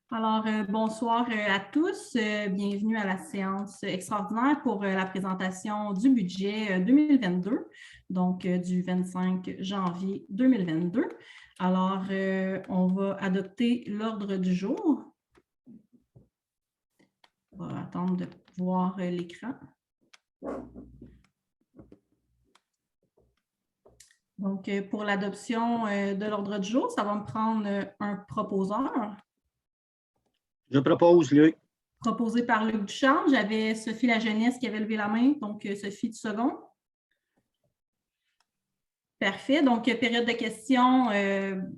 Bonsoir à tous. Bienvenue à la séance extraordinaire pour la présentation du budget 2022, donc du 25 janvier 2022. On va adopter l'ordre du jour. On va attendre de voir l'écran. Donc, pour l'adoption de l'ordre du jour, ça va me prendre un proposeur. Je propose, Luc. Proposé par Luc Ducharme. J'avais Sophie Lajeunesse qui avait levé la main. Donc, Sophie du second. Parfait. Donc, période de questions.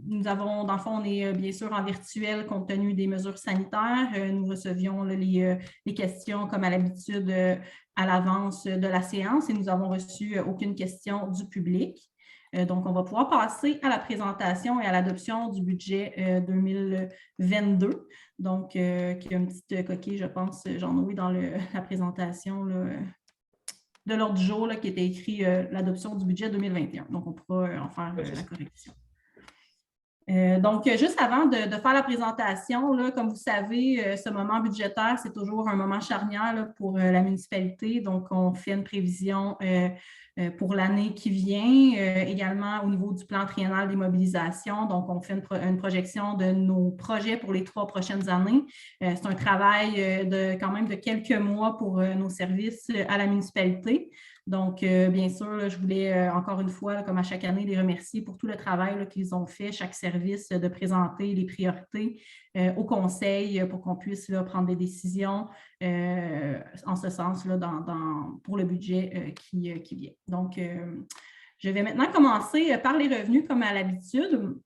Nous avons, dans le fond, on est bien sûr en virtuel compte tenu des mesures sanitaires. Nous recevions les questions comme à l'habitude à l'avance de la séance et nous n'avons reçu aucune question du public. Donc, on va pouvoir passer à la présentation et à l'adoption du budget 2022. Donc, qui a une petite coquille, je pense, Jean-Noé, dans la présentation de l'ordre du jour qui était écrit l'adoption du budget 2021. Donc, on pourra en faire la correction. Donc, juste avant de faire la présentation, comme vous savez, ce moment budgétaire, c'est toujours un moment charnière pour la municipalité. Donc, on fait une prévision pour l'année qui vient, également au niveau du plan triennal des mobilisations. Donc, on fait une projection de nos projets pour les 3 prochaines années. C'est un travail quand même de quelques mois pour nos services à la municipalité. Donc, bien sûr, je voulais encore une fois, comme à chaque année, les remercier pour tout le travail qu'ils ont fait, chaque service, de présenter les priorités au conseil pour qu'on puisse prendre des décisions en ce sens pour le budget qui vient. Donc, je vais maintenant commencer par les revenus comme à l'habitude.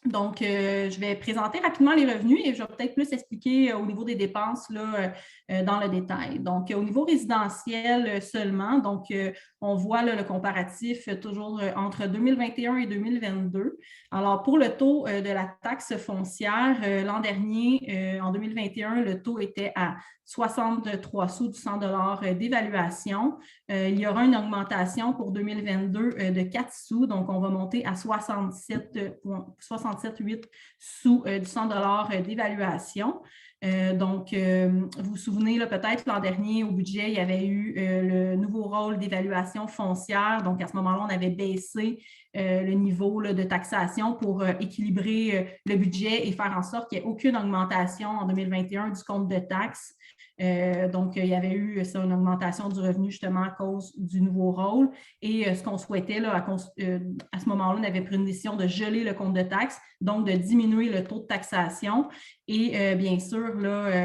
Donc, je vais présenter rapidement les revenus et je vais peut-être plus expliquer au niveau des dépenses dans le détail. Donc, au niveau résidentiel seulement, donc on voit le comparatif toujours entre 2021 et 2022. Alors, pour le taux de la taxe foncière, l'an dernier, en 2021, le taux était à 63 sous du 100 $ d'évaluation. Il y aura une augmentation pour 2022 de 4 sous, donc on va monter à 67,8 sous du 100 $ d'évaluation. Donc, vous vous souvenez peut-être l'an dernier au budget, il y avait eu le nouveau rôle d'évaluation foncière. Donc, à ce moment-là, on avait baissé le niveau de taxation pour équilibrer le budget et faire en sorte qu'il n'y ait aucune augmentation en 2021 du compte de taxes. Donc, il y avait eu une augmentation du revenu justement à cause du nouveau rôle. Et ce qu'on souhaitait à ce moment-là, on avait pris une décision de geler le compte de taxes, donc de diminuer le taux de taxation. Et bien sûr,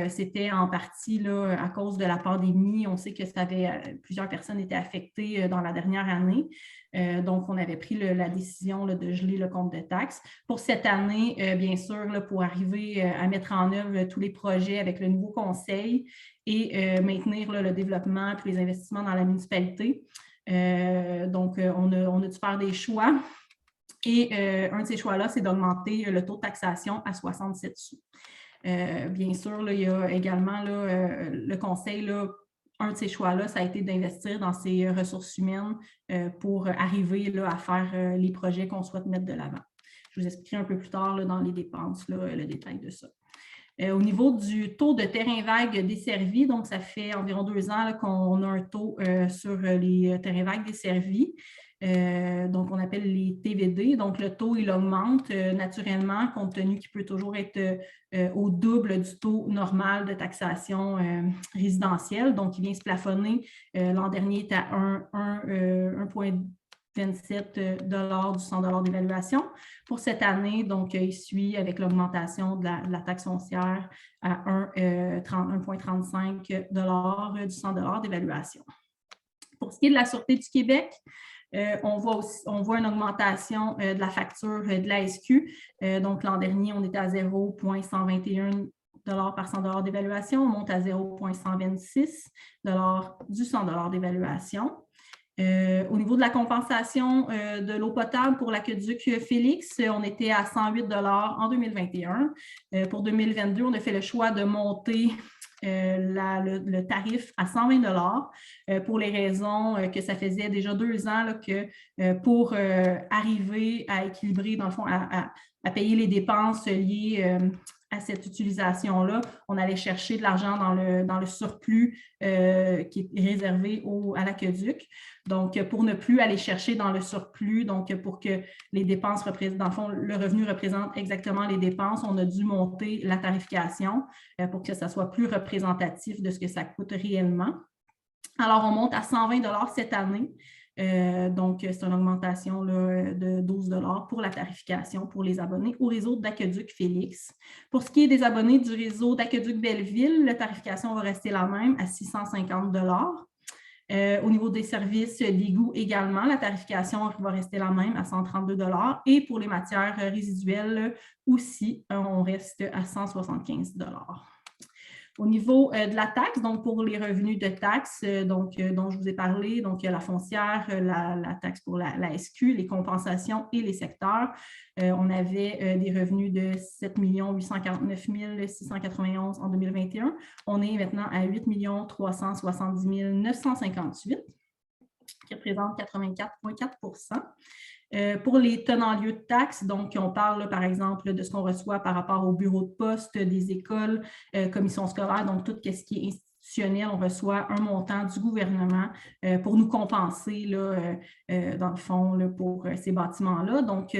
c'était en partie à cause de la pandémie. On sait que plusieurs personnes étaient affectées dans la dernière année. Donc, on avait pris la décision de geler le compte de taxes. Pour cette année, bien sûr, pour arriver à mettre en œuvre tous les projets avec le nouveau conseil et maintenir le développement et les investissements dans la municipalité. Donc, on a dû faire des choix. Et un de ces choix-là, c'est d'augmenter le taux de taxation à 67 sous. Bien sûr, il y a également le conseil, un de ces choix-là, ça a été d'investir dans ses ressources humaines pour arriver à faire les projets qu'on souhaite mettre de l'avant. Je vous expliquerai un peu plus tard dans les dépenses, le détail de ça. Au niveau du taux de terrain vague desservi, donc ça fait environ 2 ans qu'on a un taux sur les terrains vagues desservis. Donc, on appelle les TVD. Donc, le taux, il augmente naturellement, compte tenu qu'il peut toujours être au double du taux normal de taxation résidentielle. Donc, il vient se plafonner. L'an dernier, il était à 1,27 $ du 100 $ d'évaluation. Pour cette année, donc, il suit avec l'augmentation de la taxe foncière à 1,35 $ du 100 $ d'évaluation. Pour ce qui est de la Sûreté du Québec, on voit une augmentation de la facture de la SQ. Donc, l'an dernier, on était à 0,121 $ par 100 $ d'évaluation. On monte à 0,126 $ du 100 $ d'évaluation. Au niveau de la compensation de l'eau potable pour l'aqueduc Félix, on était à 108 $ en 2021. Pour 2022, on a fait le choix de monter le tarif à 120 $ pour les raisons que ça faisait déjà 2 ans que pour arriver à équilibrer, dans le fond, à payer les dépenses liées à cette utilisation-là, on allait chercher de l'argent dans le surplus qui est réservé à l'aqueduc. Donc, pour ne plus aller chercher dans le surplus, donc pour que les dépenses représentent, dans le fond, le revenu représente exactement les dépenses, on a dû monter la tarification pour que ça soit plus représentatif de ce que ça coûte réellement. Alors, on monte à 120 $ cette année. Donc, c'est une augmentation là, de 12 $ pour la tarification pour les abonnés au réseau d'Aqueduc Félix. Pour ce qui est des abonnés du réseau d'Aqueduc Belleville, la tarification va rester la même à 650 $. Au niveau des services d'égout également, la tarification va rester la même à 132 $. Et pour les matières résiduelles aussi, on reste à 175 $. Au niveau de la taxe, donc pour les revenus de taxes dont je vous ai parlé, donc la foncière, la taxe pour la SQ, les compensations et les secteurs, on avait des revenus de 7 849 691 en 2021. On est maintenant à 8 370 958, qui représente 84,4 %. Pour les tenants-lieux de taxes, donc on parle là, par exemple de ce qu'on reçoit par rapport au bureau de poste, des écoles, commissions scolaires, donc tout ce qui est institutionnel, on reçoit un montant du gouvernement pour nous compenser là, dans le fond là, pour ces bâtiments-là. Donc,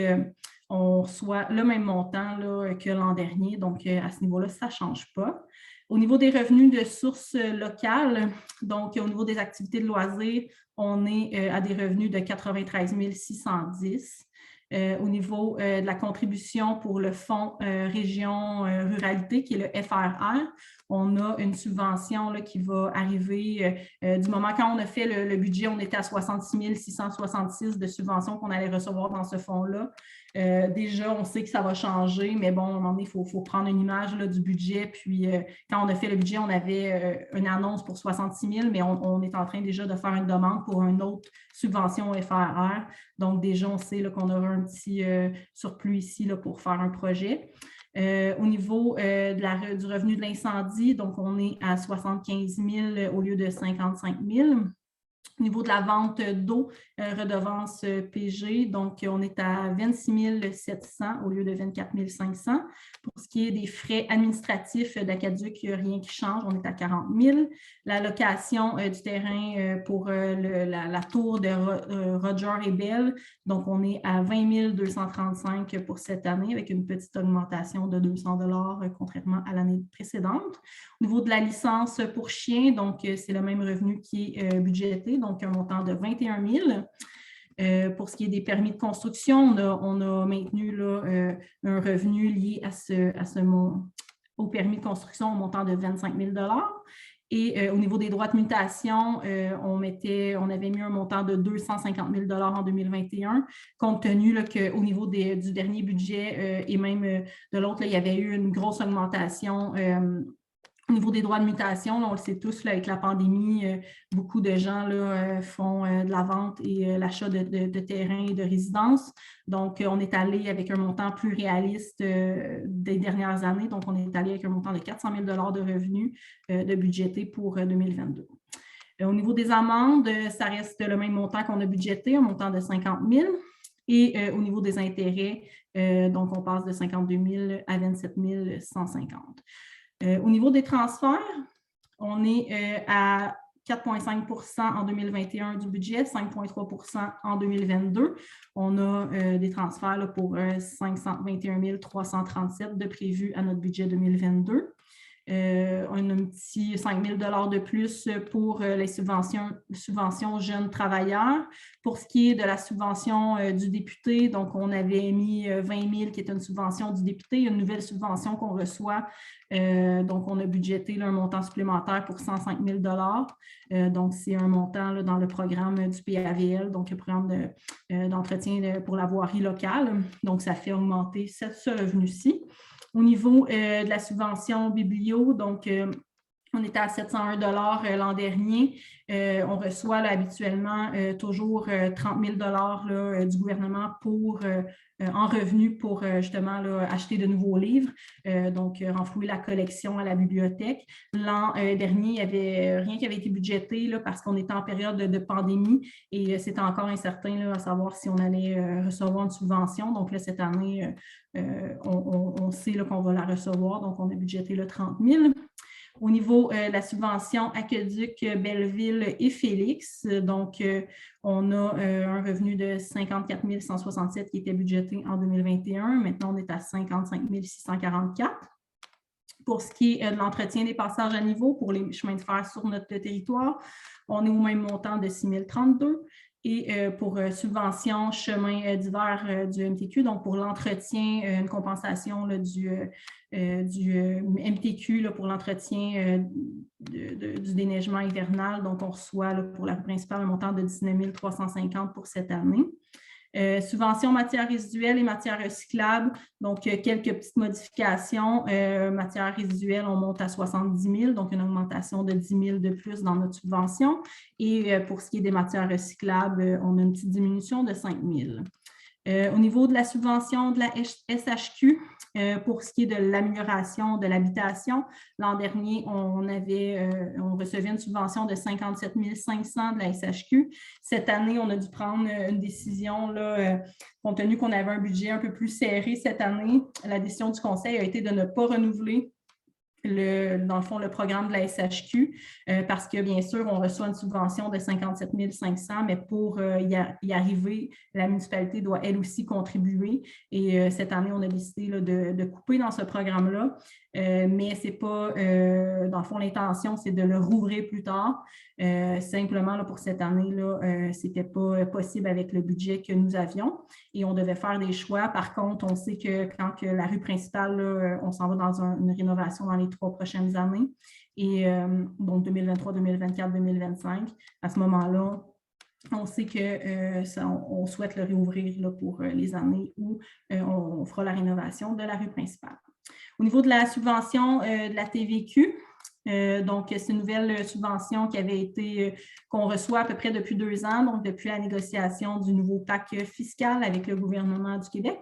on reçoit le même montant là, que l'an dernier, donc à ce niveau-là, ça ne change pas. Au niveau des revenus de sources locales, donc au niveau des activités de loisirs, on est à des revenus de 93 610. Au niveau de la contribution pour le fonds région ruralité, qui est le FRR, on a une subvention là, qui va arriver du moment quand on a fait le budget, on était à 66 666 de subventions qu'on allait recevoir dans ce fonds-là. Déjà, on sait que ça va changer, mais bon, à un moment donné, il faut prendre une image là, du budget. Puis, quand on a fait le budget, on avait une annonce pour 66 000, mais on est en train déjà de faire une demande pour une autre subvention au FRR. Donc, déjà, on sait qu'on aura un petit surplus ici là, pour faire un projet. Au niveau du revenu de l'incendie, donc on est à 75 000 au lieu de 55 000. Au niveau de la vente d'eau, redevance PG, donc on est à 26 700 au lieu de 24 500. Pour ce qui est des frais administratifs d'Aqueduc, il n'y a rien qui change, on est à 40 000. La location du terrain pour la tour de Roger et Bell, donc on est à 20 235 pour cette année avec une petite augmentation de 200 $ contrairement à l'année précédente. Au niveau de la licence pour chiens, donc c'est le même revenu qui est budgété, donc un montant de 21 000. Pour ce qui est des permis de construction, on a maintenu là, un revenu lié au permis de construction au montant de 25 000 $. Et au niveau des droits de mutation, on avait mis un montant de 250 000 $ en 2021, compte tenu qu'au niveau du dernier budget et même de l'autre, il y avait eu une grosse augmentation au niveau des droits de mutation. Là, on le sait tous, là, avec la pandémie, beaucoup de gens là, font de la vente et l'achat de terrains et de résidences. Donc, on est allé avec un montant plus réaliste des dernières années. Donc, on est allé avec un montant de 400 000 $ de revenus de budgété pour 2022. Au niveau des amendes, ça reste le même montant qu'on a budgété, un montant de 50 000. Et au niveau des intérêts, donc on passe de 52 000 à 27 150. Au niveau des transferts, on est à 4,5 % en 2021 du budget, 5,3 % en 2022. On a des transferts là, pour 521 337 de prévus à notre budget 2022. On a un petit 5 000 $ de plus pour les subventions jeunes travailleurs. Pour ce qui est de la subvention du député, donc on avait mis 20 000 qui est une subvention du député, une nouvelle subvention qu'on reçoit. Donc, on a budgété là, un montant supplémentaire pour 105 000 $. Donc, c'est un montant là, dans le programme du PAVL, donc le programme d'entretien pour la voirie locale. Donc, ça fait augmenter ce revenu-ci. Au niveau de la subvention biblio, donc On était à 701 $ l'an dernier. On reçoit là, habituellement toujours 30 000 $ du gouvernement en revenus pour justement là, acheter de nouveaux livres, donc renflouer la collection à la bibliothèque. L'an dernier, il n'y avait rien qui avait été budgété là, parce qu'on était en période de pandémie et c'était encore incertain là, à savoir si on allait recevoir une subvention. Donc là, cette année, on sait qu'on va la recevoir, donc on a budgété le 30 000. Au niveau de la subvention Aqueduc, Belleville et Félix, donc on a un revenu de 54 167 qui était budgété en 2021. Maintenant, on est à 55 644. Pour ce qui est de l'entretien des passages à niveau pour les chemins de fer sur notre territoire, on est au même montant de 6 032. Et pour subvention chemin d'hiver du MTQ, donc pour l'entretien, une compensation là, du MTQ là, pour l'entretien du déneigement hivernal. Donc, on reçoit là, pour la rue principale un montant de 19 350 pour cette année. Subvention matières résiduelles et matières recyclables, donc quelques petites modifications. Matières résiduelles, on monte à 70 000, donc une augmentation de 10 000 de plus dans notre subvention. Et pour ce qui est des matières recyclables, on a une petite diminution de 5 000. Au niveau de la subvention de la SHQ, pour ce qui est de l'amélioration de l'habitation, l'an dernier, on recevait une subvention de 57 500 de la SHQ. Cette année, on a dû prendre une décision, là, compte tenu qu'on avait un budget un peu plus serré cette année. La décision du Conseil a été de ne pas renouveler dans le fond, le programme de la SHQ, parce que, bien sûr, on reçoit une subvention de 57 500, mais pour y arriver, la municipalité doit, elle aussi, contribuer. Et cette année, on a décidé là, de couper dans ce programme-là, mais ce n'est pas, dans le fond, l'intention, c'est de le rouvrir plus tard. Simplement, là, pour cette année-là, ce n'était pas possible avec le budget que nous avions et on devait faire des choix. Par contre, on sait que quand la rue principale, là, on s'en va dans une rénovation dans les 3 prochaines années, et donc 2023, 2024, 2025, à ce moment-là, on sait qu'on souhaite le réouvrir là, pour les années où on fera la rénovation de la rue principale. Au niveau de la subvention de la TVQ, donc, c'est une nouvelle subvention qu'on reçoit à peu près depuis 2 ans, donc depuis la négociation du nouveau pacte fiscal avec le gouvernement du Québec.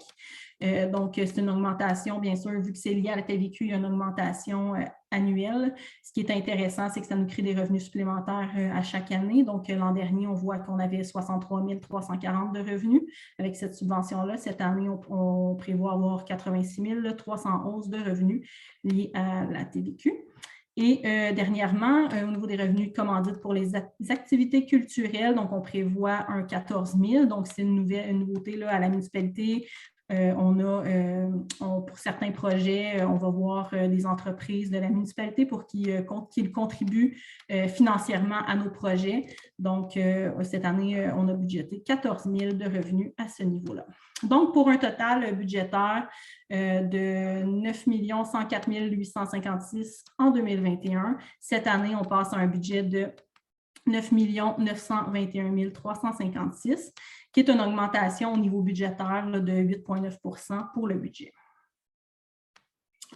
Donc, c'est une augmentation, bien sûr, vu que c'est lié à la TVQ, il y a une augmentation annuelle. Ce qui est intéressant, c'est que ça nous crée des revenus supplémentaires à chaque année. Donc, l'an dernier, on voit qu'on avait 63 340 de revenus avec cette subvention-là. Cette année, on prévoit avoir 86 311 de revenus liés à la TVQ. Et dernièrement, au niveau des revenus de commandite pour les activités culturelles, donc on prévoit un 14 000. Donc, c'est une nouveauté là, à la municipalité. Pour certains projets, on va voir des entreprises de la municipalité pour qu'ils contribuent financièrement à nos projets. Donc, cette année, on a budgété 14 000 de revenus à ce niveau-là. Donc, pour un total budgétaire de 9 104 856 en 2021, cette année, on passe à un budget de 9 921 356, qui est une augmentation au niveau budgétaire là, de 8,9 % pour le budget.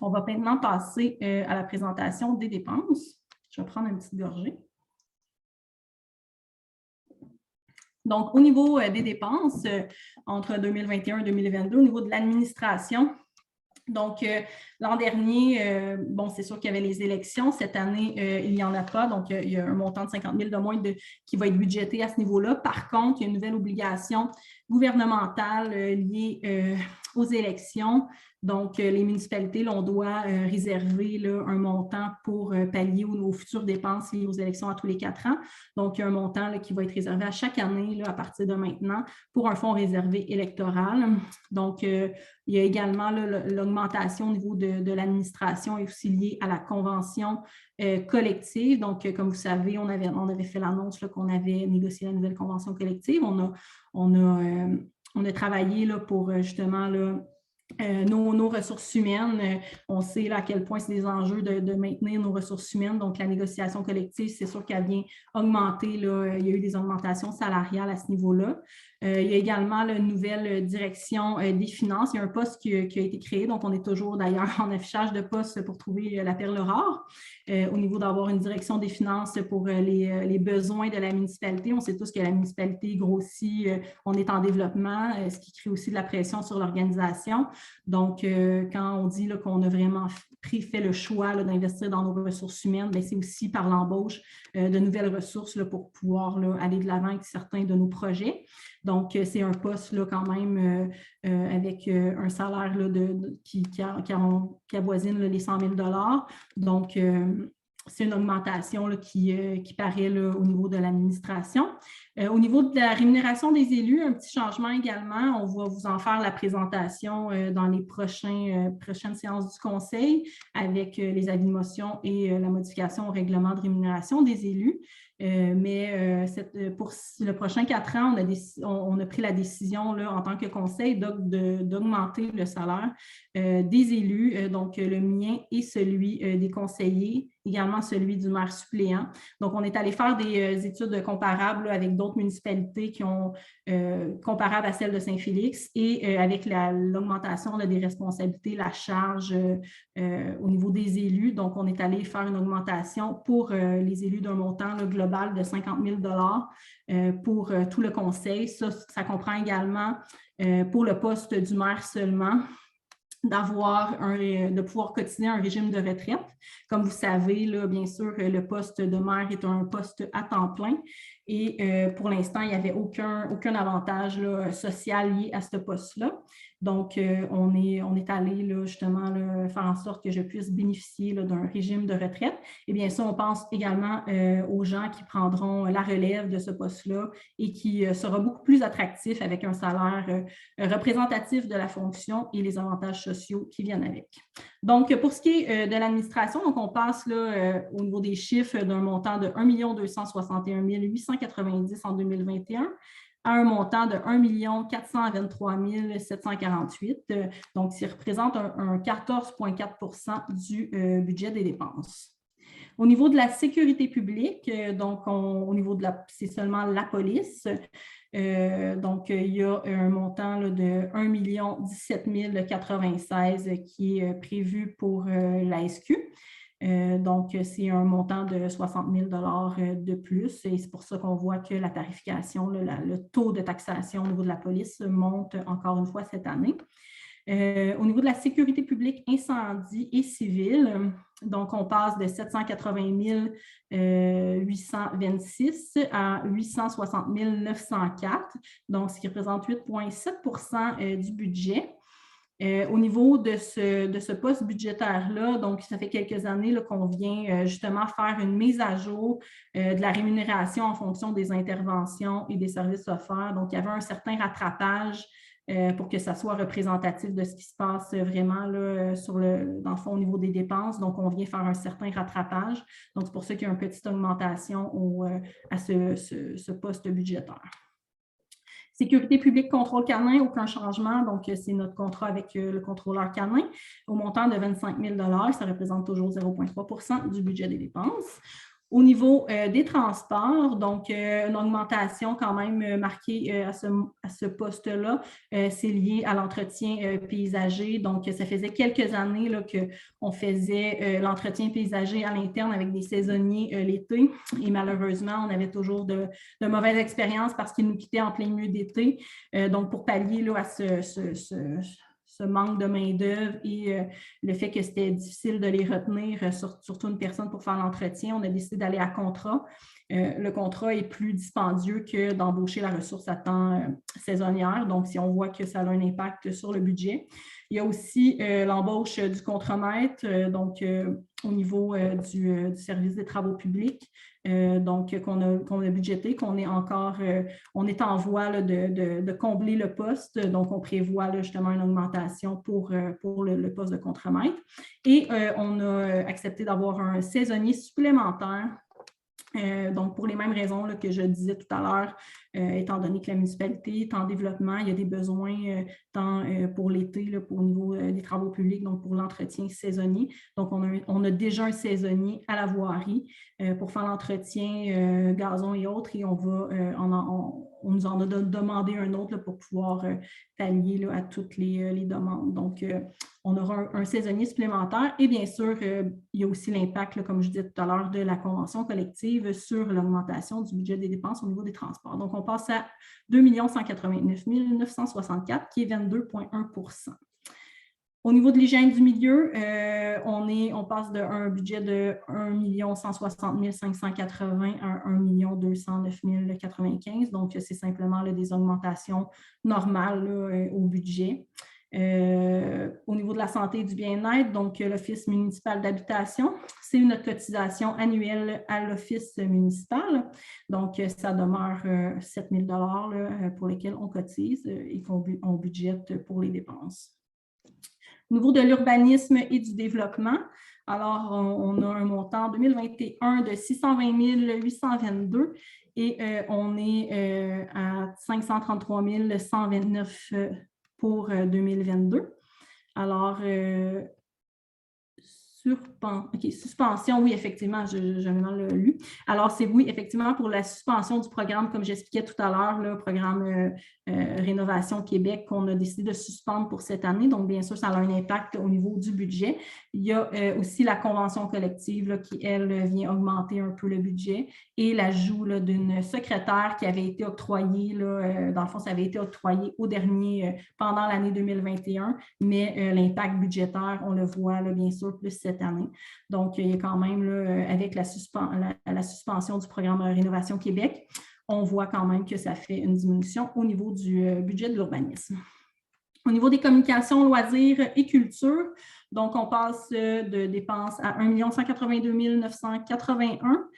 On va maintenant passer à la présentation des dépenses. Je vais prendre une petite gorgée. Donc, au niveau des dépenses, entre 2021 et 2022, au niveau de l'administration, donc, l'an dernier, bon, c'est sûr qu'il y avait les élections. Cette année, il n'y en a pas. Donc, il y a un montant de 50 000 de moins qui va être budgété à ce niveau-là. Par contre, il y a une nouvelle obligation gouvernementale liée aux élections. Donc, les municipalités, là, on doit réserver là, un montant pour pallier aux futures dépenses liées aux élections à tous les 4 ans. Donc, il y a un montant là, qui va être réservé à chaque année là, à partir de maintenant pour un fonds réservé électoral. Donc, il y a également l'augmentation au niveau de l'administration et aussi liée à la convention collective. Donc, comme vous savez, on avait fait l'annonce qu'on avait négocié la nouvelle convention collective. On a travaillé là, pour justement là, nos ressources humaines. On sait là, à quel point c'est des enjeux de maintenir nos ressources humaines. Donc, la négociation collective, c'est sûr qu'elle vient augmenter. Là, il y a eu des augmentations salariales à ce niveau-là. Il y a également la nouvelle direction des finances. Il y a un poste qui a été créé, donc on est toujours d'ailleurs en affichage de poste pour trouver la perle rare. Au niveau d'avoir une direction des finances pour les besoins de la municipalité. On sait tous que la municipalité grossit, on est en développement, ce qui crée aussi de la pression sur l'organisation. Donc, quand on dit qu'on a vraiment fait le choix d'investir dans nos ressources humaines, c'est aussi par l'embauche de nouvelles ressources pour pouvoir aller de l'avant avec certains de nos projets. Donc, c'est un poste quand même avec un salaire qui avoisine les 100 000 $. Donc, c'est une augmentation qui paraît au niveau de l'administration. Au niveau de la rémunération des élus, un petit changement également. On va vous en faire la présentation dans les prochaines séances du Conseil avec les avis de motion et la modification au règlement de rémunération des élus. Pour le prochain 4 ans, on a pris la décision en tant que conseil d'augmenter le salaire des élus, donc le mien et celui des conseillers, également celui du maire suppléant. Donc, on est allé faire des études comparables avec d'autres municipalités qui ont comparables à celles de Saint-Félix et avec l'augmentation des responsabilités, la charge au niveau des élus. Donc, on est allé faire une augmentation pour les élus d'un montant global de 50 000 $ pour tout le conseil. Ça comprend également pour le poste du maire seulement, de pouvoir cotiser un régime de retraite. Comme vous savez, bien sûr, le poste de maire est un poste à temps plein et pour l'instant, il n'y avait aucun avantage social lié à ce poste-là. Donc, on est allé justement faire en sorte que je puisse bénéficier d'un régime de retraite. Et bien ça, on pense également aux gens qui prendront la relève de ce poste-là et qui sera beaucoup plus attractif avec un salaire représentatif de la fonction et les avantages sociaux qui viennent avec. Donc, pour ce qui est de l'administration, on passe au niveau des chiffres d'un montant de 1 261 890 en 2021 à un montant de 1 423 748, donc qui représente un 14,4 % du budget des dépenses. Au niveau de la sécurité publique, donc au niveau de c'est seulement la police. Donc, il y a un montant de 1 017 096 qui est prévu pour la SQ. Donc, c'est un montant de 60 000 $ de plus et c'est pour ça qu'on voit que la tarification, le taux de taxation au niveau de la police monte encore une fois cette année. Au niveau de la sécurité publique, incendie et civile, donc on passe de 780 826 à 860 904, donc ce qui représente 8,7 % du budget. Au niveau de ce poste budgétaire-là, donc ça fait quelques années qu'on vient justement faire une mise à jour de la rémunération en fonction des interventions et des services offerts. Donc, il y avait un certain rattrapage pour que ça soit représentatif de ce qui se passe vraiment là, dans le fond au niveau des dépenses. Donc, on vient faire un certain rattrapage. Donc, c'est pour ça qu'il y a une petite augmentation à ce poste budgétaire. Sécurité publique, contrôle canin, aucun changement. Donc, c'est notre contrat avec le contrôleur canin au montant de 25 000 $. Ça représente toujours 0,3 % du budget des dépenses. Au niveau des transports, donc une augmentation quand même marquée à ce poste-là, c'est lié à l'entretien paysager. Donc, ça faisait quelques années qu'on faisait l'entretien paysager à l'interne avec des saisonniers l'été. Et malheureusement, on avait toujours de mauvaises expériences parce qu'ils nous quittaient en plein milieu d'été. Donc, pour pallier à ce manque de main-d'œuvre et le fait que c'était difficile de les retenir, surtout une personne pour faire l'entretien, on a décidé d'aller à contrat. Le contrat est plus dispendieux que d'embaucher la ressource à temps saisonnière. Donc, si on voit que ça a un impact sur le budget. Il y a aussi l'embauche du contremaître, donc au niveau du service des travaux publics, donc qu'on a budgété, qu'on est encore, on est en voie de combler le poste. Donc, on prévoit justement une augmentation pour le poste de contremaître. Et on a accepté d'avoir un saisonnier supplémentaire. Donc, pour les mêmes raisons que je disais tout à l'heure, étant donné que la municipalité est en développement, il y a des besoins tant pour l'été, au niveau des travaux publics, donc pour l'entretien saisonnier. Donc, on a déjà un saisonnier à la voirie pour faire l'entretien gazon et autres, et on on nous en a demandé un autre là, pour pouvoir pallier là, à toutes les demandes. Donc, on aura un saisonnier supplémentaire et bien sûr, il y a aussi l'impact, comme je disais tout à l'heure, de la convention collective sur l'augmentation du budget des dépenses au niveau des transports. Donc, on passe à 2 189 964 qui est 22,1 %. Au niveau de l'hygiène du milieu, on passe d'un budget de 1 160 580 à 1 209 095. Donc, c'est simplement là, des augmentations normales là, au budget. Au niveau de la santé et du bien-être, donc l'Office municipal d'habitation, c'est notre cotisation annuelle à l'Office municipal. Donc, ça demeure 7 000 $ pour lesquels on cotise et qu'on budgète pour les dépenses. Au niveau de l'urbanisme et du développement, alors on a un montant en 2021 de 620 822 et on est à 533 129 pour 2022. Alors, suspension, oui, effectivement, j'avais mal lu. Alors, c'est oui, effectivement, pour la suspension du programme, comme j'expliquais tout à l'heure, le programme Rénovation Québec qu'on a décidé de suspendre pour cette année. Donc, bien sûr, ça a un impact au niveau du budget. Il y a aussi la convention collective là, qui, elle, vient augmenter un peu le budget et l'ajout d'une secrétaire qui avait été octroyée, là, dans le fond, ça avait été octroyé pendant l'année 2021, mais l'impact budgétaire, on le voit, là, bien sûr, plus cette année. Donc, il y a quand même, là, avec la suspension du programme Rénovation Québec, on voit quand même que ça fait une diminution au niveau du budget de l'urbanisme. Au niveau des communications, loisirs et culture, donc on passe de dépenses à 1 182 981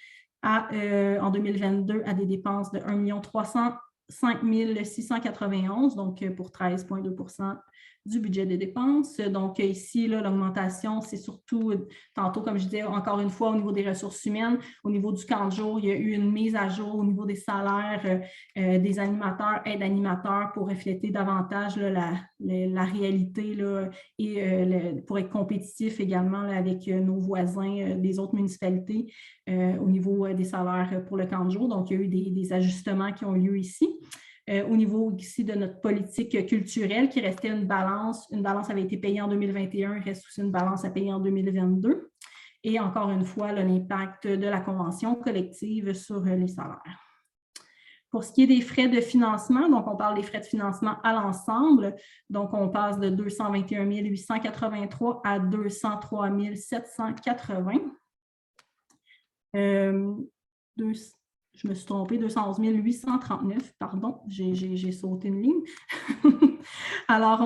en 2022 à des dépenses de 1 305 691, donc pour 13,2 % du budget des dépenses. Donc ici, l'augmentation, c'est surtout, tantôt, comme je disais, encore une fois, au niveau des ressources humaines, au niveau du camp de jour, il y a eu une mise à jour au niveau des salaires des animateurs, aides-animateurs pour refléter davantage là, la réalité là, et pour être compétitif également là, avec nos voisins des autres municipalités au niveau des salaires pour le camp de jour. Donc, il y a eu des ajustements qui ont eu lieu ici. Au niveau ici de notre politique culturelle, qui restait une balance avait été payée en 2021, il reste aussi une balance à payer en 2022. Et encore une fois, l'impact de la convention collective sur les salaires. Pour ce qui est des frais de financement, donc on parle des frais de financement à l'ensemble, donc on passe de 221 883 à 203 780. Je me suis trompée, 211 839, pardon, j'ai sauté une ligne. Alors,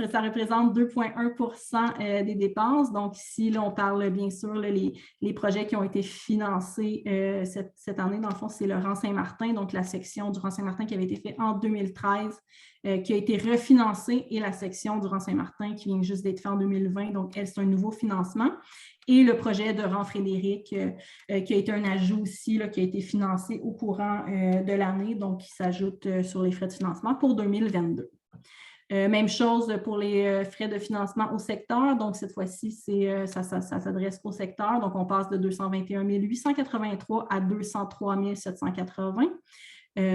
ça représente 2,1 % des dépenses. Donc, ici, là, on parle bien sûr là, les projets qui ont été financés cette année. Dans le fond, c'est le Rang-Saint-Martin, donc la section du Rang-Saint-Martin qui avait été faite en 2013, qui a été refinancée, et la section du Rang-Saint-Martin qui vient juste d'être faite en 2020. Donc, elle, c'est un nouveau financement. Et le projet de Rang-Frédéric, qui a été un ajout aussi, là, qui a été financé au courant de l'année, donc qui s'ajoute sur les frais de financement pour 2022. Même chose pour les frais de financement au secteur. Donc, cette fois-ci, ça s'adresse au secteur. Donc, on passe de 221 883 à 203 780.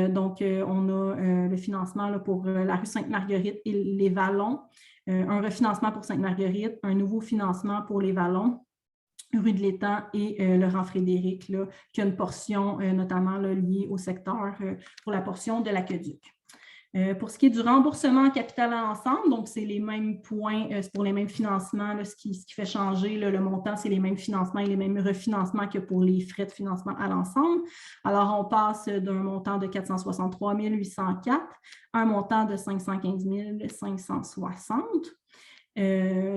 Donc, on a le financement là, pour la rue Sainte-Marguerite et les Vallons, un refinancement pour Sainte-Marguerite, un nouveau financement pour les Vallons, rue de l'Étang et le Rang-Frédéric, là, qui a une portion notamment là, liée au secteur pour la portion de l'aqueduc. Pour ce qui est du remboursement en capital à l'ensemble, donc c'est les mêmes points, c'est pour les mêmes financements, là, ce qui fait changer là, le montant, c'est les mêmes financements et les mêmes refinancements que pour les frais de financement à l'ensemble. Alors, on passe d'un montant de 463 804 à un montant de 515 560.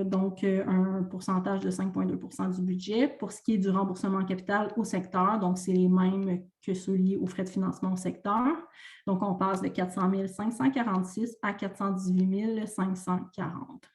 Donc, un pourcentage de 5,2 % du budget. Pour ce qui est du remboursement en capital au secteur, donc c'est les mêmes que ceux liés aux frais de financement au secteur. Donc, on passe de 400 546 à 418 540.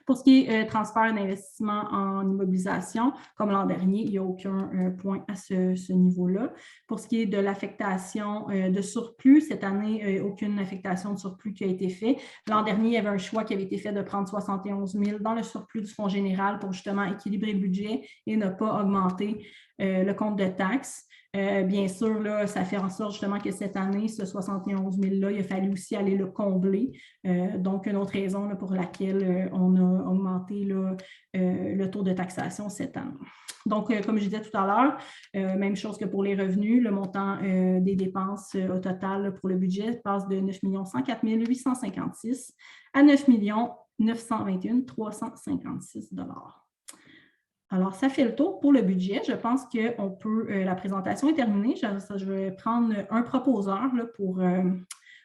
Pour ce qui est transfert d'investissement en immobilisation, comme l'an dernier, il n'y a aucun point à ce niveau-là. Pour ce qui est de l'affectation de surplus, cette année, aucune affectation de surplus qui a été faite. L'an dernier, il y avait un choix qui avait été fait de prendre 71 000 dans le surplus du fonds général pour justement équilibrer le budget et ne pas augmenter le compte de taxes. Bien sûr, là, ça fait en sorte justement que cette année, ce 71 000-là, il a fallu aussi aller le combler. Donc, une autre raison là, pour laquelle on a augmenté là, le taux de taxation cette année. Donc, comme je disais tout à l'heure, même chose que pour les revenus, le montant des dépenses au total là, pour le budget passe de 9 104 856 à 9 921 356 $. Alors, ça fait le tour pour le budget. Je pense que la présentation est terminée. Je vais prendre un proposeur là,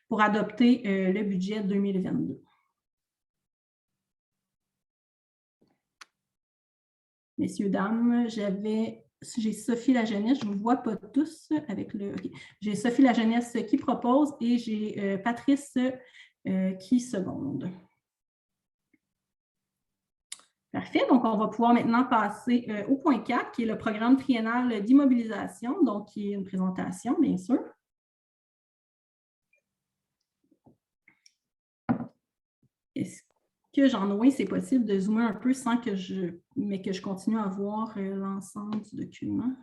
pour adopter le budget 2022. Messieurs, dames, j'ai Sophie Lajeunesse, je ne vous vois pas tous avec le... Okay. J'ai Sophie Lajeunesse qui propose et j'ai Patrice qui seconde. Parfait. Donc, on va pouvoir maintenant passer au point 4, qui est le programme triennal d'immobilisation, donc qui est une présentation, bien sûr. Est-ce que, Jean-Noé, c'est possible de zoomer un peu sans que je continue à voir l'ensemble du document?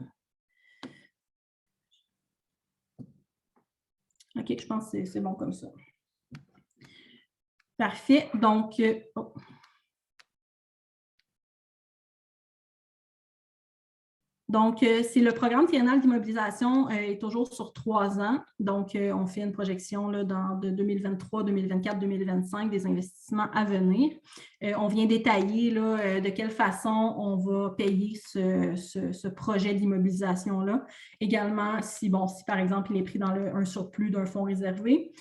OK, je pense que c'est bon comme ça. Parfait. Donc, Donc, c'est le programme triennal d'immobilisation est toujours sur 3 ans. Donc, on fait une projection là, de 2023, 2024, 2025 des investissements à venir. On vient détailler là, de quelle façon on va payer ce projet d'immobilisation-là. Également, si par exemple, il est pris dans un surplus d'un fonds réservé,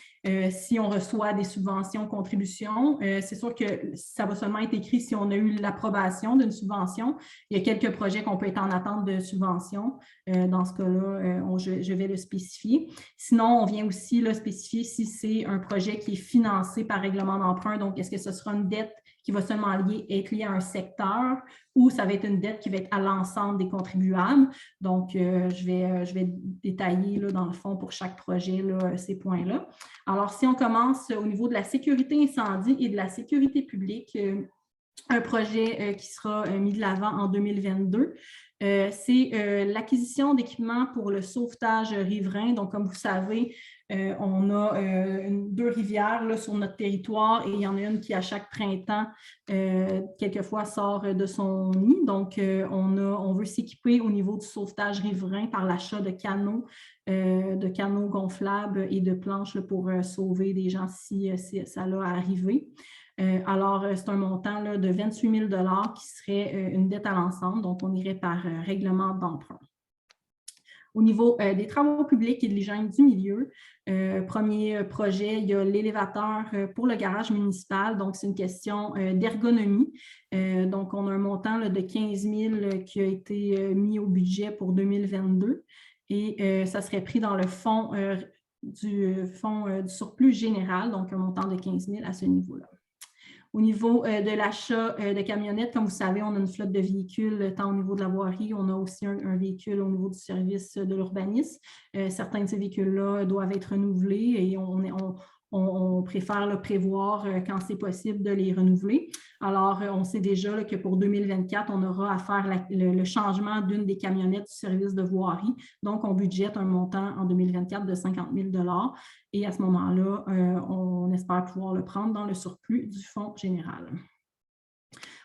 si on reçoit des subventions, contributions, c'est sûr que ça va seulement être écrit si on a eu l'approbation d'une subvention. Il y a quelques projets qu'on peut être en attente de subvention. Dans ce cas-là, je vais le spécifier. Sinon, on vient aussi le spécifier si c'est un projet qui est financé par règlement d'emprunt. Donc, est-ce que ce sera une dette qui va seulement être liée à un secteur ou ça va être une dette qui va être à l'ensemble des contribuables. Donc, je vais détailler là, dans le fond pour chaque projet là, ces points-là. Alors, si on commence au niveau de la sécurité incendie et de la sécurité publique, un projet qui sera mis de l'avant en 2022. C'est l'acquisition d'équipements pour le sauvetage riverain. Donc, comme vous savez, on a 2 rivières là, sur notre territoire et il y en a une qui, à chaque printemps, quelquefois sort de son nid. Donc, on veut s'équiper au niveau du sauvetage riverain par l'achat de canaux gonflables et de planches là, pour sauver des gens si ça l'a arrivé. Alors, c'est un montant là, de 28 000 $ qui serait une dette à l'ensemble. Donc, on irait par règlement d'emprunt. Au niveau des travaux publics et de l'hygiène du milieu, premier projet, il y a l'élévateur pour le garage municipal. Donc, c'est une question d'ergonomie. Donc, on a un montant là, de 15 000 qui a été mis au budget pour 2022 et ça serait pris dans le fonds du surplus général, donc un montant de 15 000 à ce niveau-là. Au niveau de l'achat de camionnettes, comme vous savez, on a une flotte de véhicules tant au niveau de la voirie, on a aussi un véhicule au niveau du service de l'urbanisme. Certains de ces véhicules-là doivent être renouvelés et on préfère le prévoir quand c'est possible de les renouveler. Alors, on sait déjà là, que pour 2024, on aura à faire le changement d'une des camionnettes du service de voirie. Donc, on budgète un montant en 2024 de 50 000 $ et à ce moment-là, on espère pouvoir le prendre dans le surplus du fonds général.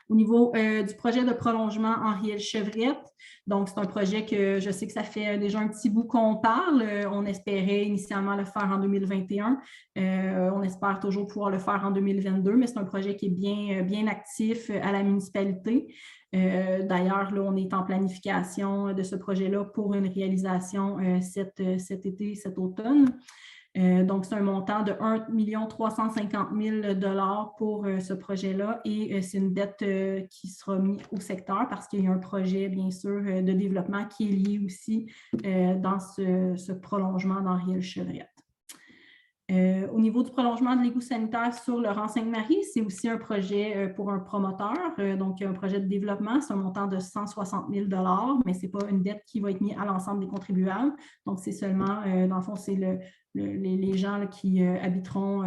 Au niveau du projet de prolongement Henriel-Chevrette, donc c'est un projet que je sais que ça fait déjà un petit bout qu'on parle. On espérait initialement le faire en 2021. On espère toujours pouvoir le faire en 2022, mais c'est un projet qui est bien actif à la municipalité. D'ailleurs, là, on est en planification de ce projet-là pour une réalisation cet été, cet automne. Donc, c'est un montant de 1 350 000 $ pour ce projet-là et c'est une dette qui sera mise au secteur parce qu'il y a un projet, bien sûr, de développement qui est lié aussi dans ce prolongement d'Henriel-Chevrette. Au niveau du prolongement de l'égout sanitaire sur le Rang-Sainte-Marie, c'est aussi un projet pour un promoteur, donc un projet de développement, c'est un montant de 160 000 $, mais ce n'est pas une dette qui va être mise à l'ensemble des contribuables. Donc, c'est seulement, dans le fond, c'est les gens là, qui habiteront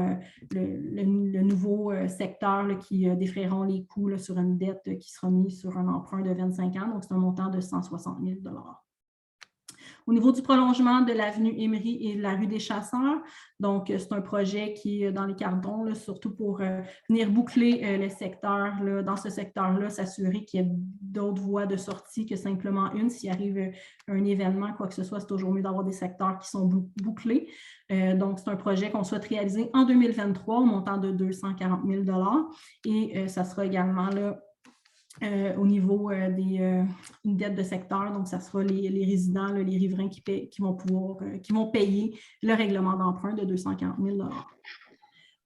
le nouveau secteur là, qui défrayeront les coûts là, sur une dette qui sera mise sur un emprunt de 25 ans. Donc, c'est un montant de 160 000 $. Au niveau du prolongement de l'avenue Émery et de la rue des Chasseurs, donc c'est un projet qui est dans les cardons, là, surtout pour venir boucler le secteur. Là, dans ce secteur-là, s'assurer qu'il y ait d'autres voies de sortie que simplement une. S'il arrive un événement, quoi que ce soit, c'est toujours mieux d'avoir des secteurs qui sont bouclés. Donc, c'est un projet qu'on souhaite réaliser en 2023 au montant de 240 000 et ça sera également là, au niveau d'une dette de secteur, donc ça sera les résidents, là, les riverains qui vont payer le règlement d'emprunt de 240 000 $.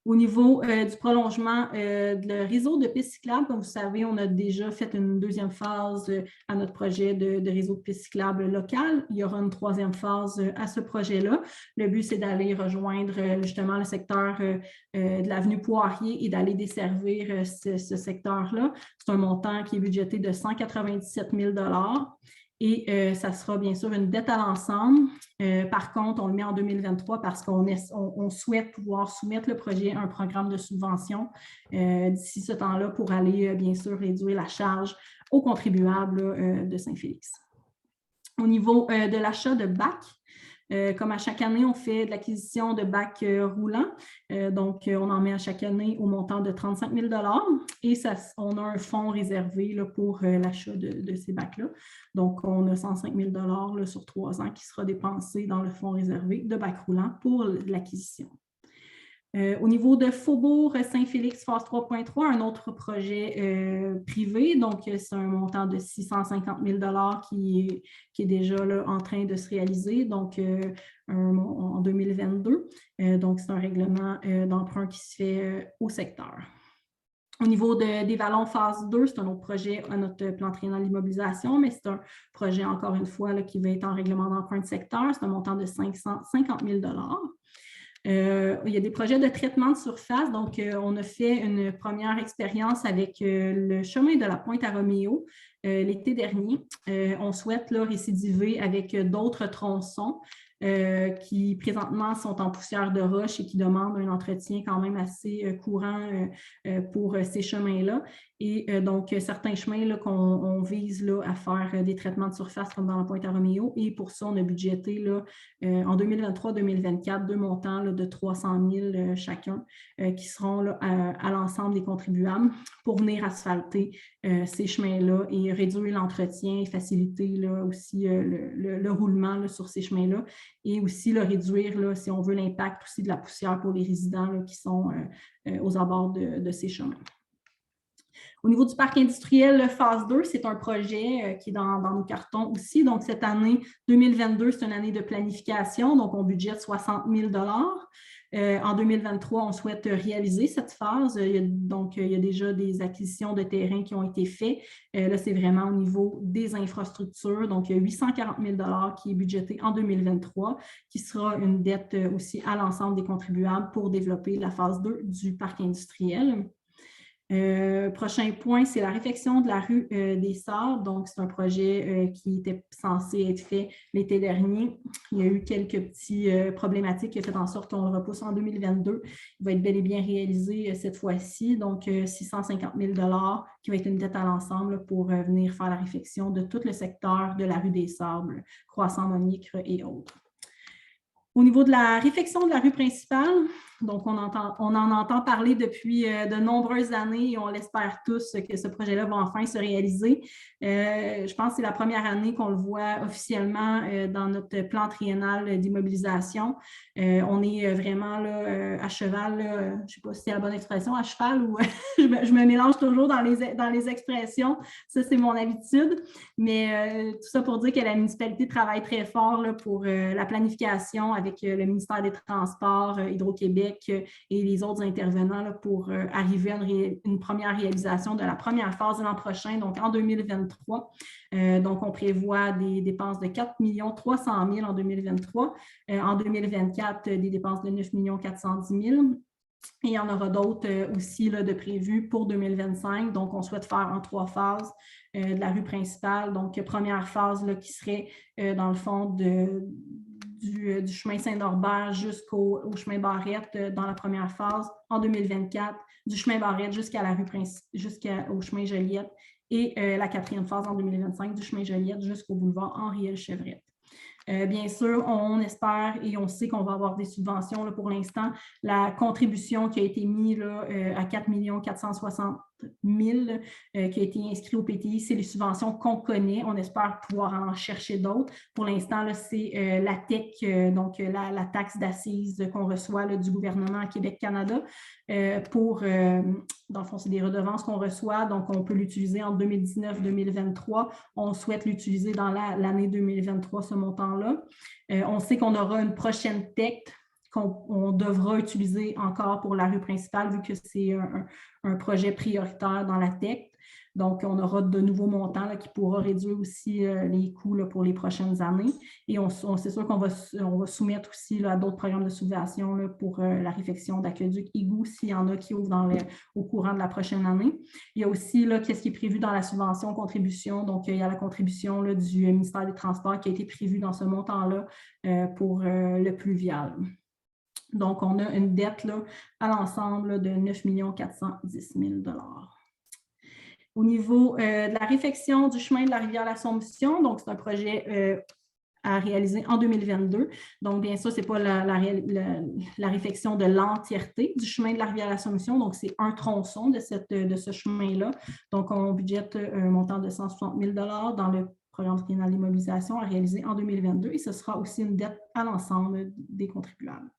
Au niveau du prolongement du réseau de pistes cyclables, comme vous savez, on a déjà fait une deuxième phase à notre projet de réseau de pistes cyclables local. Il y aura une troisième phase à ce projet-là. Le but, c'est d'aller rejoindre justement le secteur de l'avenue Poirier et d'aller desservir ce secteur-là. C'est un montant qui est budgété de 197 000 $. Et ça sera bien sûr une dette à l'ensemble. Par contre, on le met en 2023 parce qu'on souhaite pouvoir soumettre le projet à un programme de subvention d'ici ce temps-là pour aller bien sûr réduire la charge aux contribuables de Saint-Félix. Au niveau de l'achat de bacs, comme à chaque année, on fait de l'acquisition de bacs roulants. Donc, on en met à chaque année au montant de 35 000 $ et on a un fonds réservé là, pour l'achat de ces bacs-là. Donc, on a 105 000 $ là, sur 3 ans qui sera dépensé dans le fonds réservé de bacs roulants pour l'acquisition. Au niveau de Faubourg Saint-Félix, phase 3.3, un autre projet privé, donc c'est un montant de 650 000 $ qui est déjà là, en train de se réaliser, donc en 2022. Donc, c'est un règlement d'emprunt qui se fait au secteur. Au niveau des Vallons phase 2, c'est un autre projet à notre plan triennal d'immobilisation, mais c'est un projet, encore une fois, là, qui va être en règlement d'emprunt de secteur. C'est un montant de 550 000 $. Il y a des projets de traitement de surface. Donc, on a fait une première expérience avec le chemin de la Pointe-à-Roméo l'été dernier. On souhaite là, récidiver avec d'autres tronçons qui présentement sont en poussière de roche et qui demandent un entretien quand même assez courant pour ces chemins-là. Et donc, certains chemins qu'on vise là, à faire des traitements de surface comme dans la Pointe-à-Roméo. Et pour ça, on a budgété là, en 2023-2024 deux montants là, de 300 000 chacun qui seront là, à l'ensemble des contribuables pour venir asphalter ces chemins-là et réduire l'entretien et faciliter là, aussi le roulement là, sur ces chemins-là et aussi là, réduire, là, si on veut, l'impact aussi de la poussière pour les résidents là, qui sont aux abords de ces chemins. Au niveau du parc industriel, le phase 2, c'est un projet qui est dans nos cartons aussi. Donc, cette année 2022, c'est une année de planification. Donc, on budgète 60 000 $. En 2023, on souhaite réaliser cette phase. Donc, il y a déjà des acquisitions de terrain qui ont été faites. Là, c'est vraiment au niveau des infrastructures. Donc, il y a 840 000 $ qui est budgété en 2023, qui sera une dette aussi à l'ensemble des contribuables pour développer la phase 2 du parc industriel. Prochain point, c'est la réfection de la rue des Sables. Donc, c'est un projet qui était censé être fait l'été dernier. Il y a eu quelques petites problématiques qui ont fait en sorte qu'on le repousse en 2022. Il va être bel et bien réalisé cette fois-ci. Donc, 650 000 $ qui va être une dette à l'ensemble pour venir faire la réfection de tout le secteur de la rue des Sables, Croissant-Monique et autres. Au niveau de la réfection de la rue principale, donc on en entend parler depuis de nombreuses années et on l'espère tous que ce projet-là va enfin se réaliser. Je pense que c'est la première année qu'on le voit officiellement dans notre plan triennal d'immobilisation. On est vraiment là, à cheval, là, je ne sais pas si c'est la bonne expression, à cheval ou je me mélange toujours dans les expressions. Ça, c'est mon habitude. Mais tout ça pour dire que la municipalité travaille très fort là, pour la planification avec le ministère des Transports, Hydro-Québec et les autres intervenants là, pour arriver à une première réalisation de la première phase de l'an prochain, donc en 2023. Donc, on prévoit des dépenses de 4 300 000 en 2023. En 2024, des dépenses de 9 410 000. Et il y en aura d'autres aussi là, de prévus pour 2025. Donc, on souhaite faire en 3 phases de la rue principale. Donc, première phase là, qui serait dans le fond du chemin Saint-Norbert jusqu'au chemin Barrette dans la première phase en 2024, du chemin Barrette jusqu'au chemin Joliette et la 4e phase en 2025 du chemin Joliette jusqu'au boulevard Henriel-Chevrette. Bien sûr, on espère et on sait qu'on va avoir des subventions. Là, pour l'instant, la contribution qui a été mise là, à 4 460 000 qui a été inscrite au PTI, c'est les subventions qu'on connaît. On espère pouvoir en chercher d'autres. Pour l'instant, c'est la TEC, donc la taxe d'assises qu'on reçoit là, du gouvernement Québec-Canada. Dans le fond, c'est des redevances qu'on reçoit, donc on peut l'utiliser en 2019-2023. On souhaite l'utiliser dans l'année 2023, ce montant-là. On sait qu'on aura une prochaine TEC qu'on devra utiliser encore pour la rue principale, vu que c'est un projet prioritaire dans la TEC. Donc, on aura de nouveaux montants là, qui pourra réduire aussi les coûts là, pour les prochaines années. Et c'est sûr qu'on va soumettre aussi là, à d'autres programmes de subvention là, pour la réfection d'aqueduc égout, s'il y en a qui ouvrent au courant de la prochaine année. Il y a aussi qu'est-ce qui est prévu dans la subvention contribution. Donc, il y a la contribution là, du ministère des Transports qui a été prévue dans ce montant-là pour le pluvial. Donc, on a une dette là, à l'ensemble de 9 410 000 $. Au niveau de la réfection du chemin de la rivière l'Assomption, donc c'est un projet à réaliser en 2022. Donc, bien sûr, ce n'est pas la réfection de l'entièreté du chemin de la rivière l'Assomption, donc c'est un tronçon de ce chemin-là. Donc, on budgète un montant de 160 000 $, dans le programme triennal d'immobilisation à réaliser en 2022 et ce sera aussi une dette à l'ensemble des contribuables.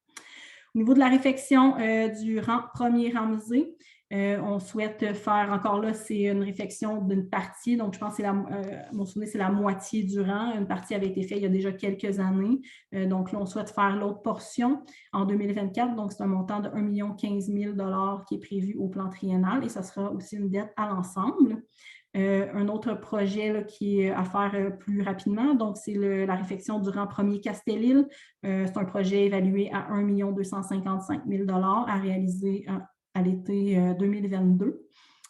Au niveau de la réfection du premier Ramsey, on souhaite faire, encore là, c'est une réfection d'une partie, donc je pense que mon souvenir, c'est la moitié du rang. Une partie avait été faite il y a déjà quelques années. Donc là, on souhaite faire l'autre portion en 2024. Donc, c'est un montant de 1 015 000 $ qui est prévu au plan triennal et ça sera aussi une dette à l'ensemble. Un autre projet là, qui est à faire plus rapidement, donc c'est la réfection du rang premier Castel-Île. C'est un projet évalué à 1 255 000 $ à réaliser à l'été 2022.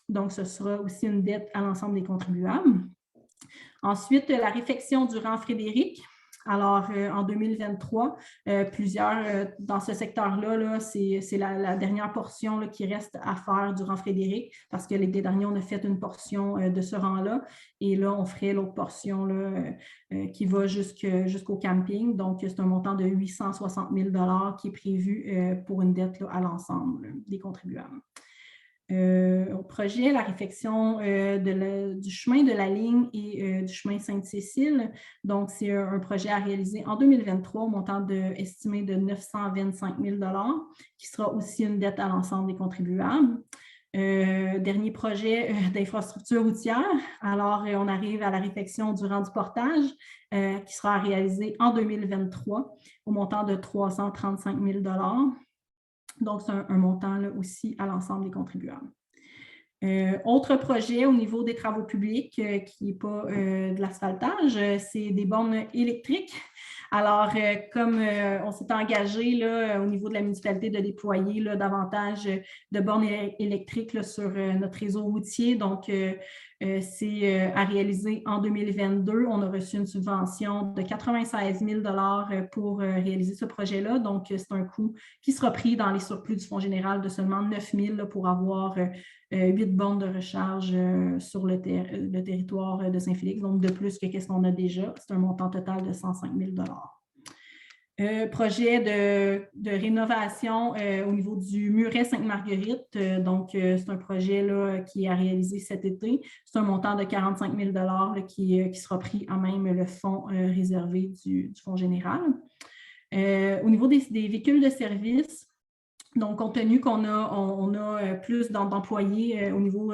Donc, ce sera aussi une dette à l'ensemble des contribuables. Ensuite, la réfection du rang Frédéric. Alors, en 2023, dans ce secteur-là, là, c'est la dernière portion là, qui reste à faire du rang Frédéric, parce que l'été dernier, on a fait une portion de ce rang-là, et là, on ferait l'autre portion là, qui va jusqu'au camping. Donc, c'est un montant de 860 000 $ qui est prévu pour une dette là, à l'ensemble des contribuables. Au projet, la réfection du chemin de la ligne et du chemin Sainte-Cécile. Donc, c'est un projet à réaliser en 2023 au montant estimé de 925 000 $, qui sera aussi une dette à l'ensemble des contribuables. Dernier projet d'infrastructure routière. Alors, on arrive à la réfection du rang du portage qui sera réalisé en 2023 au montant de 335 000 $. Donc, c'est un montant là, aussi à l'ensemble des contribuables. Autre projet au niveau des travaux publics qui n'est pas de l'asphaltage, c'est des bornes électriques. Alors, comme on s'est engagé là, au niveau de la municipalité de déployer là, davantage de bornes électriques là, sur notre réseau routier, donc c'est à réaliser en 2022. On a reçu une subvention de 96 000 $ pour réaliser ce projet-là. Donc, c'est un coût qui sera pris dans les surplus du Fonds général de seulement 9 000 pour avoir 8 bornes de recharge sur le territoire de Saint-Félix, donc de plus que ce qu'on a déjà. C'est un montant total de 105 000 $. Projet de rénovation au niveau du muret Sainte-Marguerite. Donc, c'est un projet là, qui est à réaliser cet été. C'est un montant de 45 000 $ là, qui sera pris en même le fonds réservé du Fonds général. Au niveau des véhicules de service, donc, compte tenu qu'on a plus d'employés au niveau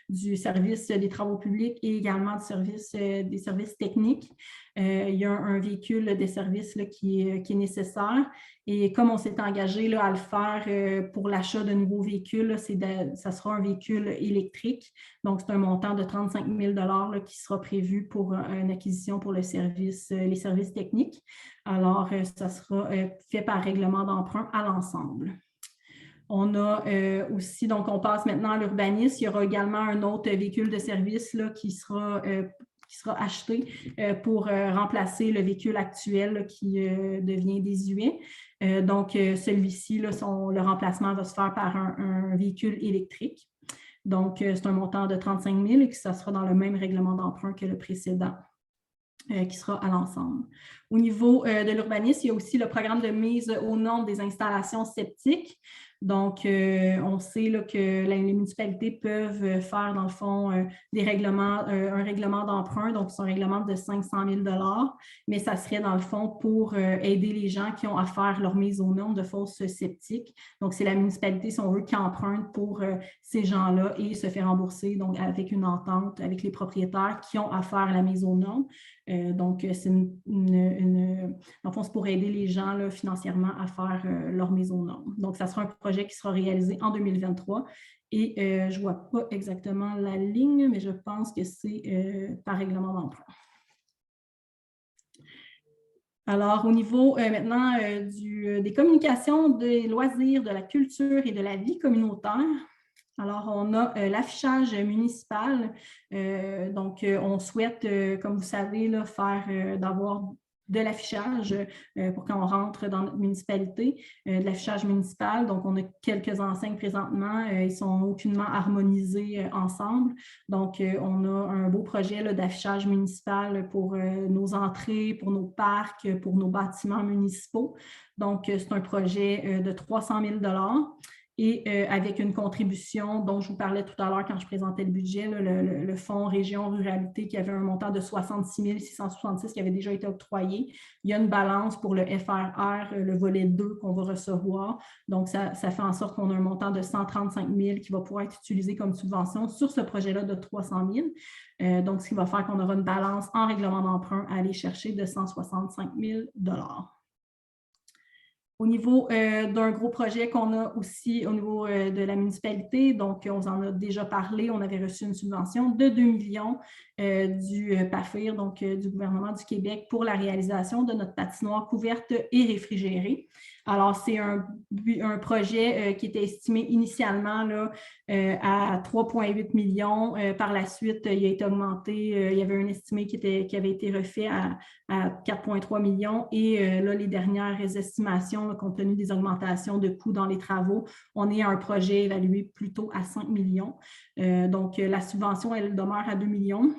du service des travaux publics et également des services techniques, il y a un véhicule de service là, qui est nécessaire. Et comme on s'est engagé là, à le faire pour l'achat de nouveaux véhicules, ça sera un véhicule électrique. Donc, c'est un montant de 35 000 $ là, qui sera prévu pour une acquisition pour les services techniques. Alors, ça sera fait par règlement d'emprunt à l'ensemble. On a aussi, donc on passe maintenant à l'urbanisme. Il y aura également un autre véhicule de service là, qui sera acheté pour remplacer le véhicule actuel là, qui devient désuet. Donc, celui-ci, le remplacement va se faire par un véhicule électrique. Donc, c'est un montant de 35 000 et que ça sera dans le même règlement d'emprunt que le précédent. qui sera à l'ensemble. Au niveau de l'urbanisme, il y a aussi le programme de mise aux normes des installations septiques. Donc, on sait là, que les municipalités peuvent faire, dans le fond, un règlement d'emprunt, donc c'est un règlement de 500 000 $, mais ça serait, dans le fond, pour aider les gens qui ont à faire leur mise aux normes de fosses septiques. Donc, c'est la municipalité, si on veut, qui emprunte pour ces gens-là et se fait rembourser donc, avec une entente avec les propriétaires qui ont à faire la mise aux normes. Donc, c'est dans le fond, c'est pour aider les gens là, financièrement à faire leur mise aux normes. Donc, ça sera un projet qui sera réalisé en 2023. Et je ne vois pas exactement la ligne, mais je pense que c'est par règlement d'emprunt. Alors, au niveau maintenant des communications, des loisirs, de la culture et de la vie communautaire, alors, on a l'affichage municipal. Donc, on souhaite, comme vous savez, là, d'avoir de l'affichage pour quand on rentre dans notre municipalité, de l'affichage municipal. Donc, on a quelques enseignes présentement. Ils sont aucunement harmonisés ensemble. Donc, on a un beau projet d'affichage municipal pour nos entrées, pour nos parcs, pour nos bâtiments municipaux. Donc, c'est un projet de 300 000 $ et avec une contribution dont je vous parlais tout à l'heure quand je présentais le budget, là, le fonds Région Ruralité qui avait un montant de 66 666 qui avait déjà été octroyé. Il y a une balance pour le FRR, le volet 2 qu'on va recevoir. Donc, ça fait en sorte qu'on a un montant de 135 000 qui va pouvoir être utilisé comme subvention sur ce projet-là de 300 000. Donc, ce qui va faire qu'on aura une balance en règlement d'emprunt à aller chercher de 165 000 $. Au niveau d'un gros projet qu'on a aussi au niveau de la municipalité, donc on en a déjà parlé, on avait reçu une subvention de 2 millions du PAFIR, donc du gouvernement du Québec, pour la réalisation de notre patinoire couverte et réfrigérée. Alors, c'est un projet qui était estimé initialement là, à 3,8 millions. Par la suite, il a été augmenté. Il y avait un estimé qui avait été refait à 4,3 millions. Et là, les dernières estimations, là, compte tenu des augmentations de coûts dans les travaux, on est à un projet évalué plutôt à 5 millions. Donc, la subvention, elle demeure à 2 millions.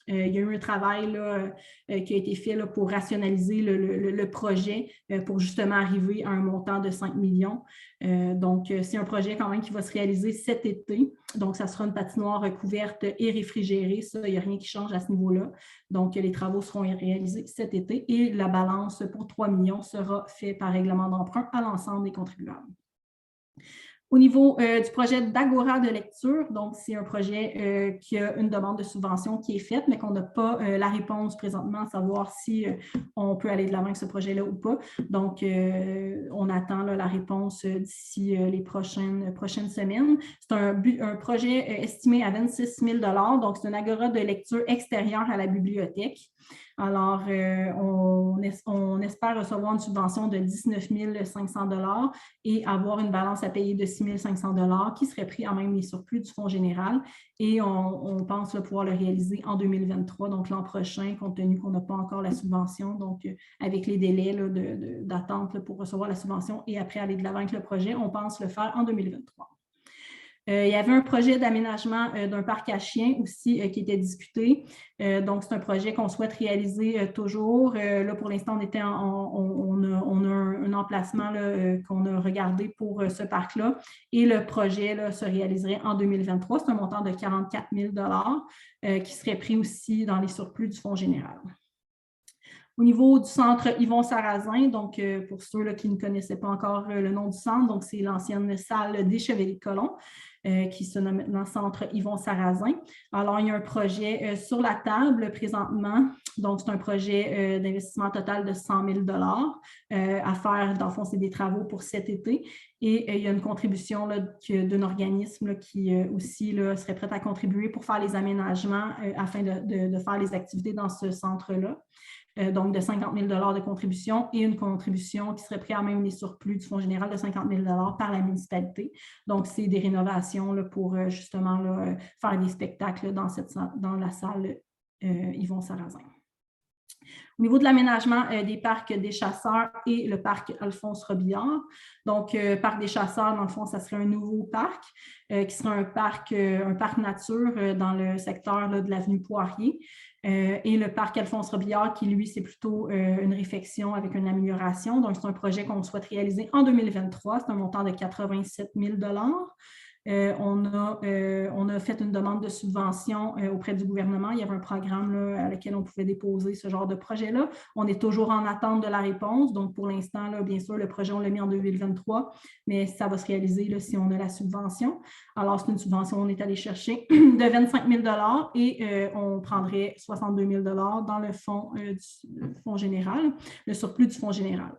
Il y a eu un travail là, qui a été fait là, pour rationaliser le projet pour justement arriver à un montant de 5 millions. Donc, c'est un projet quand même qui va se réaliser cet été. Donc, ça sera une patinoire couverte et réfrigérée. Ça, il n'y a rien qui change à ce niveau-là. Donc, les travaux seront réalisés cet été et la balance pour 3 millions sera faite par règlement d'emprunt à l'ensemble des contribuables. Au niveau du projet d'Agora de lecture, donc c'est un projet qui a une demande de subvention qui est faite, mais qu'on n'a pas la réponse présentement à savoir si on peut aller de l'avant avec ce projet-là ou pas. Donc, on attend là, la réponse d'ici les prochaines semaines. C'est un projet estimé à 26 000 $, donc c'est une Agora de lecture extérieure à la bibliothèque. Alors, on espère recevoir une subvention de 19 500 $ et avoir une balance à payer de 6 500 $ qui serait pris en même les surplus du Fonds général. Et on pense pouvoir le réaliser en 2023, donc l'an prochain, compte tenu qu'on n'a pas encore la subvention, donc avec les délais d'attente pour recevoir la subvention et après aller de l'avant avec le projet, on pense le faire en 2023. Il y avait un projet d'aménagement d'un parc à chiens aussi qui était discuté. Donc, c'est un projet qu'on souhaite réaliser toujours. Là, pour l'instant, on a un emplacement qu'on a regardé pour ce parc-là. Et le projet là, se réaliserait en 2023. C'est un montant de 44 000 $ qui serait pris aussi dans les surplus du Fonds général. Au niveau du centre Yvon Sarrazin, donc pour ceux là, qui ne connaissaient pas encore le nom du centre, donc c'est l'ancienne salle des Chevaliers de Colomb, qui se nomme maintenant Centre Yvon Sarrazin. Alors, il y a un projet sur la table présentement. Donc, c'est un projet d'investissement total de 100 000 $ à faire. Dans le fond, c'est des travaux pour cet été. Et il y a une contribution d'un organisme là, qui aussi là, serait prêt à contribuer pour faire les aménagements afin de faire les activités dans ce centre-là. Donc de 50 000 $ de contribution et une contribution qui serait prise à même les surplus du Fonds général de 50 000 $ par la municipalité. Donc, c'est des rénovations là, pour justement là, faire des spectacles dans la salle Yvon Sarrazin. Au niveau de l'aménagement des parcs des chasseurs et le parc Alphonse Robillard. Donc, parc des chasseurs, dans le fond, ça serait un nouveau parc qui sera un parc nature dans le secteur là, de l'avenue Poirier. Et le parc Alphonse Robillard, qui, lui, c'est plutôt une réfection avec une amélioration. Donc, c'est un projet qu'on souhaite réaliser en 2023. C'est un montant de 87 000 on a fait une demande de subvention auprès du gouvernement. Il y avait un programme là, à lequel on pouvait déposer ce genre de projet-là. On est toujours en attente de la réponse. Donc, pour l'instant, bien sûr, le projet, on l'a mis en 2023, mais ça va se réaliser là, si on a la subvention. Alors, c'est une subvention, on est allé chercher de 25 000 et on prendrait 62 000 dans le fonds général, le surplus du fonds général.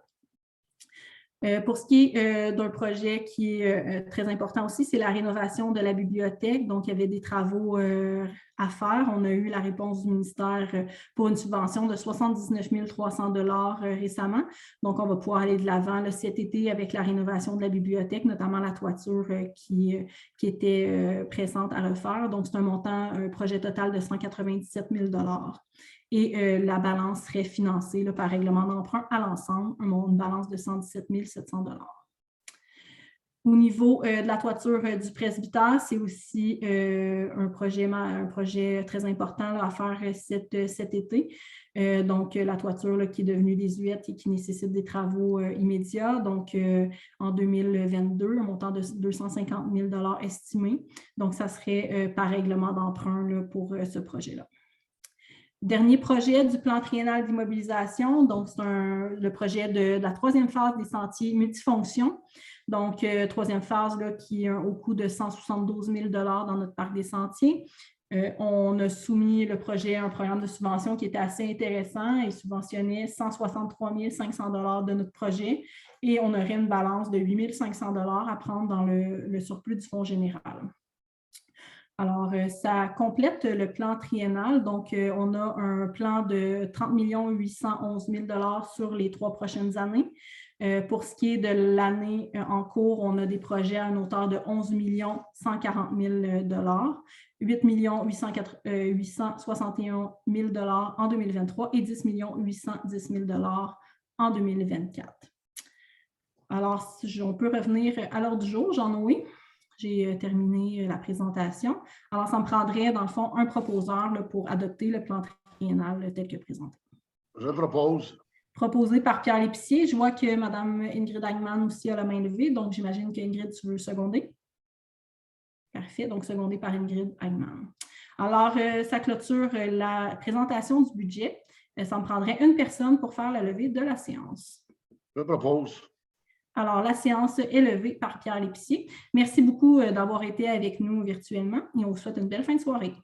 Pour ce qui est d'un projet qui est très important aussi, c'est la rénovation de la bibliothèque. Donc, il y avait des travaux à faire. On a eu la réponse du ministère pour une subvention de 79 300 $ récemment. Donc, on va pouvoir aller de l'avant cet été avec la rénovation de la bibliothèque, notamment la toiture qui était pressante à refaire. Donc, c'est un projet total de 197 000 $. Et la balance serait financée là, par règlement d'emprunt à l'ensemble, une balance de 117 700 $. Au niveau de la toiture du presbytère, c'est aussi un projet très important là, à faire cet été. Donc, la toiture là, qui est devenue désuète et qui nécessite des travaux immédiats. Donc, en 2022, un montant de 250 000 $ estimé. Donc, ça serait par règlement d'emprunt pour ce projet-là. Dernier projet du plan triennal d'immobilisation, donc c'est le projet de la troisième phase des sentiers multifonctions. Donc, troisième phase là, qui est au coût de 172 000 $ dans notre parc des sentiers. On a soumis le projet à un programme de subvention qui était assez intéressant et subventionnait 163 500 $ de notre projet et on aurait une balance de 8 500 $ à prendre dans le surplus du fonds général. Alors, ça complète le plan triennal. Donc, on a un plan de 30 811 000 $ sur les 3 prochaines années. Pour ce qui est de l'année en cours, on a des projets à une hauteur de 11 140 000 $, 8 861 000 $ en 2023 et 10 810 000 $ en 2024. Alors, on peut revenir à l'ordre du jour, Jean-Noé. J'ai terminé la présentation. Alors, ça me prendrait, dans le fond, un proposeur là, pour adopter le plan triennal tel que présenté. Je propose. Proposé par Pierre Lépicier. Je vois que Mme Ingrid Hagman aussi a la main levée, donc j'imagine qu'Ingrid, tu veux seconder. Parfait, donc secondé par Ingrid Hagman. Alors, ça clôture la présentation du budget. Ça me prendrait une personne pour faire la levée de la séance. Je propose. Alors, la séance est levée par Pierre Lépicier. Merci beaucoup d'avoir été avec nous virtuellement et on vous souhaite une belle fin de soirée.